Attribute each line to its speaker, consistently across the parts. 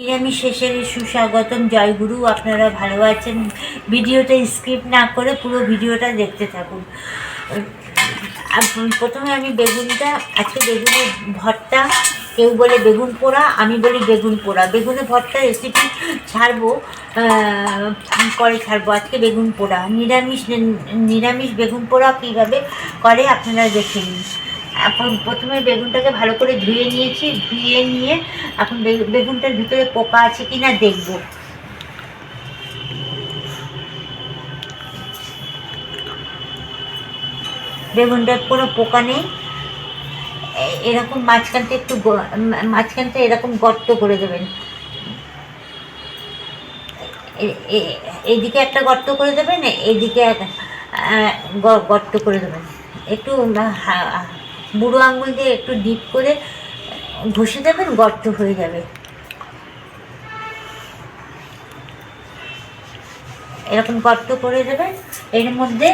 Speaker 1: নিরামিষ শেষের সুস্বাগতম। জয়গুরু। আপনারা ভালো আছেন? ভিডিওটা স্কিপ না করে পুরো ভিডিওটা দেখতে থাকুন। প্রথমে আমি বেগুনটা, আজকে বেগুনের ভর্তা, কেউ বলে বেগুন পোড়া, আমি বলি বেগুন পোড়া। বেগুনের ভর্তা রেসিপি ছাড়বো, পরে ছাড়বো। আজকে বেগুন পোড়া, নিরামিষ বেগুন পোড়া কীভাবে করে আপনারা দেখে নিন। এখন প্রথমে বেগুনটাকে ভালো করে ধুয়ে নিয়েছি। ধুয়ে নিয়ে এখন বেগুনটার ভিতরে পোকা আছে কি না দেখব। বেগুনটার কোনো পোকা নেই। এরকম মাঝখানটা এরকম গর্ত করে দেবেন। এইদিকে একটা গর্ত করে দেবেন, এইদিকে গর্ত করে দেবেন। একটু বুড়ো আঙুল দিয়ে একটু ডিপ করে ঘষে দেবেন, গর্ত হয়ে যাবে। এরকম গর্ত করে দেবেন। এর মধ্যে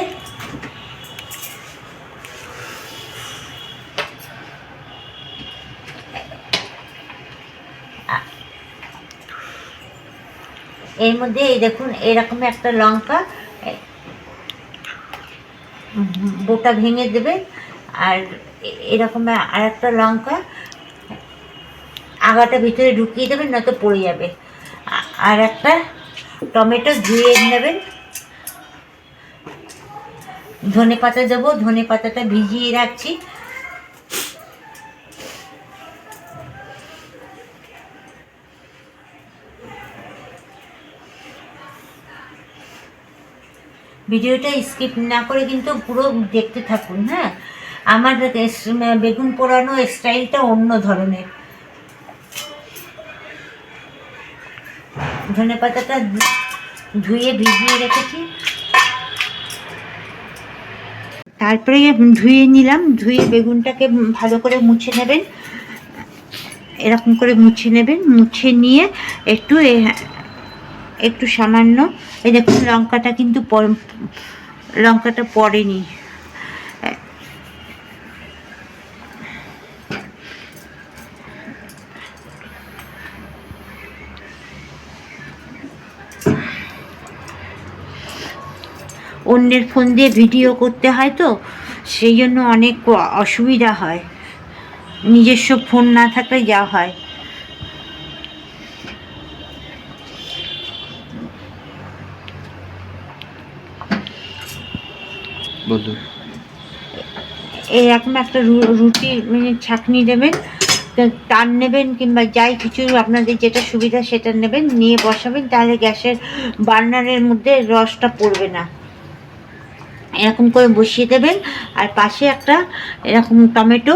Speaker 1: এই দেখুন, এরকম একটা লঙ্কা বোটা ভেঙে দেবেন। আর এরকম আর একটা লঙ্কা আগাটা ভিতরে ঢুকিয়ে দেবেন, নয়তো পড়ে যাবে। আর একটা টমেটো ধুয়ে নেবেন। ধনে পাতা দেবো, ধনে পাতাটা ভিজিয়ে রাখছি। ভিডিওটা স্কিপ না করে কিন্তু পুরো দেখতে থাকুন। হ্যাঁ, আমার বেগুন পোড়ানো স্টাইলটা অন্য ধরনের। ধনে পাতাটা ধুয়ে ভিজিয়ে রেখেছি, তারপরে ধুয়ে নিলাম। ধুয়ে বেগুনটাকে ভালো করে মুছে নেবেন। এরকম করে মুছে নেবেন। মুছে নিয়ে একটু সামান্য, এই দেখুন লঙ্কাটা কিন্তু লঙ্কাটা পড়েনি। অন্যের ফোন দিয়ে ভিডিও করতে হয়, তো সেই জন্য অনেক অসুবিধা হয়। নিজস্ব ফোন না থাকলে যা হয়। এরকম একটা রুটি ছাঁকনি দেবেন, টান নেবেন, কিংবা যাই কিছু আপনাদের যেটা সুবিধা সেটা নেবেন, নিয়ে বসাবেন। তাহলে গ্যাসের বার্নারের মধ্যে রসটা পড়বে না। এরকম করে বসিয়ে দেবেন। আর পাশে একটা এরকম টমেটো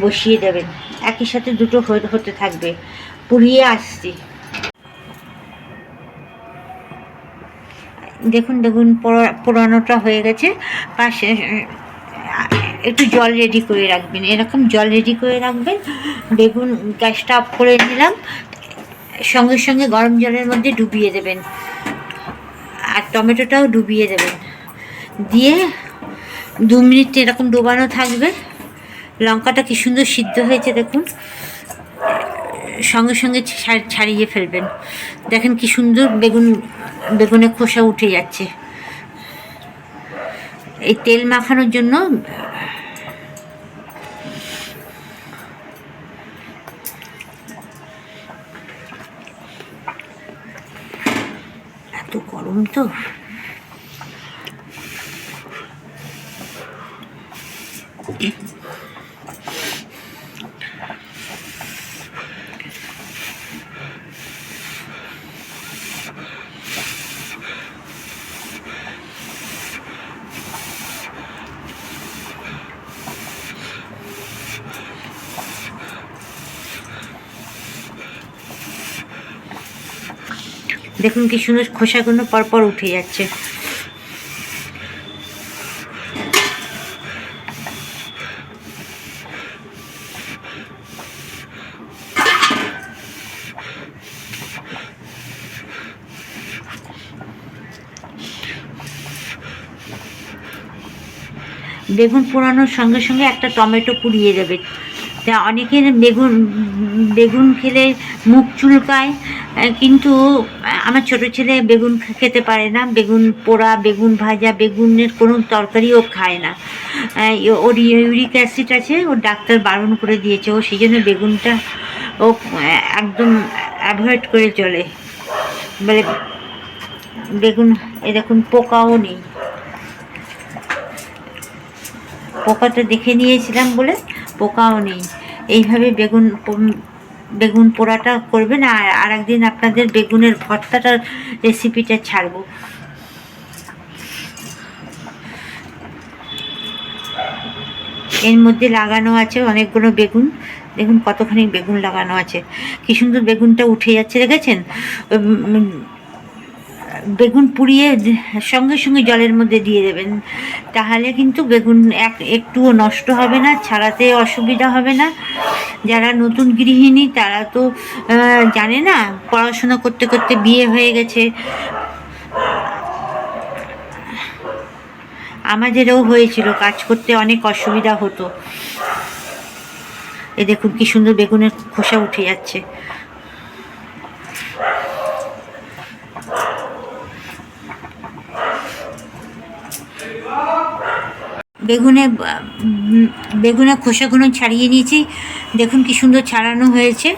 Speaker 1: বসিয়ে দেবেন। একই সাথে দুটো হতে থাকবে। পুড়িয়ে আসছি। দেখুন পোড়ানোটা হয়ে গেছে। পাশে একটু জল রেডি করে রাখবেন। এরকম জল রেডি করে রাখবেন। বেগুন গ্যাসটা অফ করে নিলাম। সঙ্গে সঙ্গে গরম জলের মধ্যে ডুবিয়ে দেবেন। আর টমেটোটাও ডুবিয়ে দেবেন। দিয়ে 2 মিনিট এরকম ডোবানো থাকবে। লঙ্কাটা কি সুন্দর সিদ্ধ হয়েছে দেখুন। সঙ্গে সঙ্গে ছাড়িয়ে ফেলবেন। দেখেন কি সুন্দর বেগুনের খোসা উঠে যাচ্ছে। এই তেল মাখানোর জন্য এত গরম তো। দেখুন কি সুন্দর খোসাগুলো পরপর উঠে যাচ্ছে। বেগুন পোড়ানোর সঙ্গে সঙ্গে একটা টমেটো পুড়িয়ে দেবেন। তা অনেকের বেগুন বেগুন খেলে মুখ চুলকায়, কিন্তু আমার ছোট ছেলে বেগুন খেতে পারে না। বেগুন পোড়া, বেগুন ভাজা, বেগুনের কোনো তরকারিও খায় না। ওর ইউরিক অ্যাসিড আছে, ওর ডাক্তার বারণ করে দিয়েছে। ও সেই জন্য বেগুনটা ও একদম অ্যাভয়েড করে চলে। বলে বেগুন এরকম পোকাও নেই, পোকাটা দেখে নিয়েছিলাম বলে পোকাও নেই। এইভাবে বেগুন পোড়াটা করবেন। আর একদিন আপনাদের বেগুনের ভর্তাটার রেসিপিটা ছাড়বো। এর মধ্যে লাগানো আছে অনেকগুলো বেগুন, দেখুন কতখানি বেগুন লাগানো আছে, কি সুন্দর বেগুনটা উঠে যাচ্ছে, দেখেছেন? বেগুন পুড়িয়ে সঙ্গে সঙ্গে জলের মধ্যে দিয়ে দেবেন, তাহলে কিন্তু বেগুন একটুও নষ্ট হবে না, ছাড়াতে অসুবিধা হবে না। যারা নতুন গৃহিণী তারা তো জানে না, পড়াশোনা করতে করতে বিয়ে হয়ে গেছে। আমাদেরও হয়েছিল, কাজ করতে অনেক অসুবিধা হতো। এ দেখুন কি সুন্দর বেগুনের খোসা উঠে যাচ্ছে। বেগুনের খোসাগুলো ছাড়িয়ে নিয়েছি, দেখুন কি সুন্দর ছাড়ানো হয়েছে।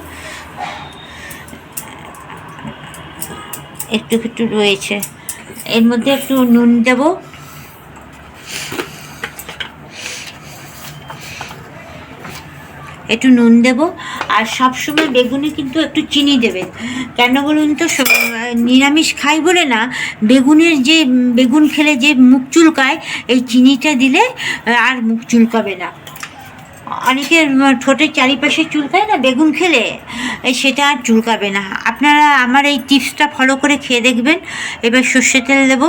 Speaker 1: একটু একটু রয়েছে, এর মধ্যে একটু নুন দেব, একটু নুন দেব। আর সবসময় বেগুনে কিন্তু একটু চিনি দেবেন। কেন বলুন তো? নিরামিষ খাই বলে না, বেগুন খেলে যে মুখ চুলকায়, এই চিনিটা দিলে আর মুখ চুলকাবে না। অনেকের ঠোঁটের চারিপাশে চুলকায় না বেগুন খেলে, সেটা আর চুলকাবে না। আপনারা আমার এই টিপসটা ফলো করে খেয়ে দেখবেন। এবার সর্ষে তেল দেবো।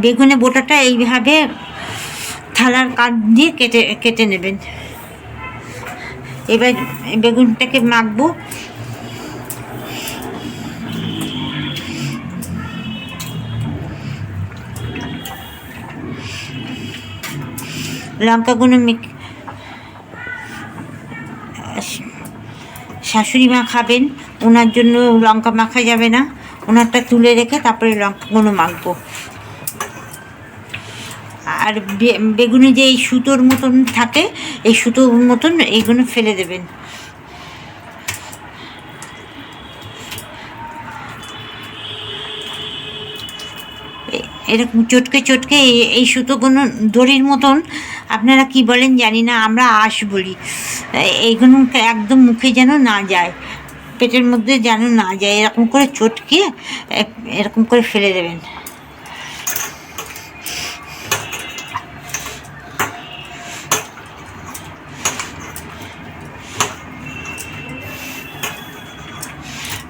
Speaker 1: বেগুনের বোটাটা এইভাবে থালার কাঠ দিয়ে কেটে নেবেন। এবার বেগুনটাকে মাখবো। লঙ্কাগুলো শাশুড়ি মা খাবেন, ওনার জন্য লঙ্কা মাখা যাবে না, ওনারটা তুলে রেখে তারপরে লঙ্কাগুলো মাখবো। আর বেগুনে যে এই সুতোর মতন থাকে, এই সুতোর মতন এইগুলো ফেলে দেবেন। এরকম চটকে চটকে এই সুতোগুলো দড়ির মতন, আপনারা কি বলেন জানি না, আমরা আঁশ বলি। এইগুলো একদম মুখে যেন না যায়, পেটের মধ্যে যেন না যায়, এরকম করে চটকে এরকম করে ফেলে দেবেন।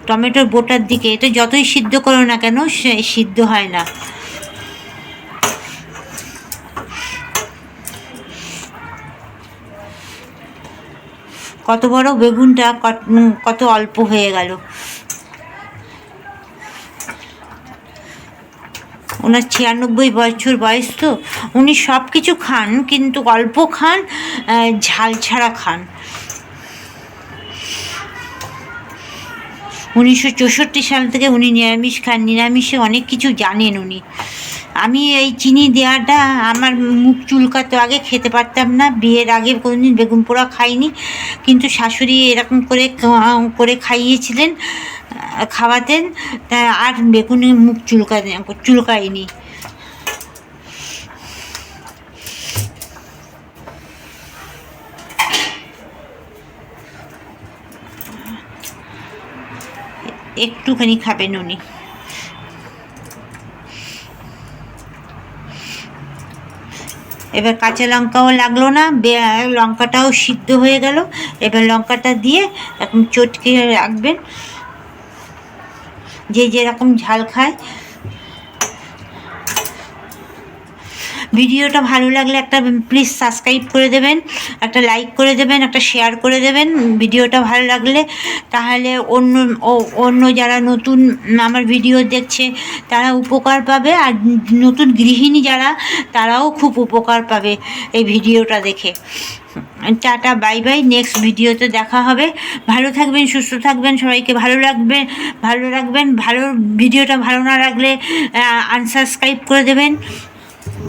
Speaker 1: টমেটোর বোটার দিকে এটা যতই সিদ্ধ করো না কেন, সিদ্ধ হয় না। কত বড় বেগুনটা কত অল্প হয়ে গেল। ওনার 96 বছর বয়স, তো উনি সব কিছু খান, কিন্তু অল্প খান, ঝাল ছাড়া খান। 1964 সাল থেকে উনি নিরামিষ খান, নিরামিষে অনেক কিছু জানেন উনি। আমি এই চিনি দেওয়াটা আমার মুখ চুলকাতো, আগে খেতে পারতাম না, বিয়ের আগে কোনোদিন বেগুন পোড়া খাইনি, কিন্তু শাশুড়ি এরকম করে খাইয়েছিলেন, খাওয়াতেন, তা আর বেগুনে মুখ চুলকায়নি। একটুখানি খাবেন উনি। এবার কাঁচা লঙ্কাও লাগলো না, লঙ্কাটাও সিদ্ধ হয়ে গেল। এবার লঙ্কাটা দিয়ে এখন চটকে রাখবেন, যে যেরকম ঝাল খায়। ভিডিওটা ভালো লাগলে একটা প্লিজ সাবস্ক্রাইব করে দেবেন, একটা লাইক করে দেবেন, একটা শেয়ার করে দেবেন ভিডিওটা ভালো লাগলে। তাহলে অন্য যারা নতুন আমার ভিডিও দেখছে তারা উপকার পাবে, আর নতুন গৃহিণী যারা তারাও খুব উপকার পাবে এই ভিডিওটা দেখে। টাটা, বাই বাই, নেক্সট ভিডিওতে দেখা হবে। ভালো থাকবেন, সুস্থ থাকবেন, সবাইকে ভালো রাখবেন। ভালো ভিডিওটা ভালো না লাগলে আনসাবস্ক্রাইব করে দেবেন।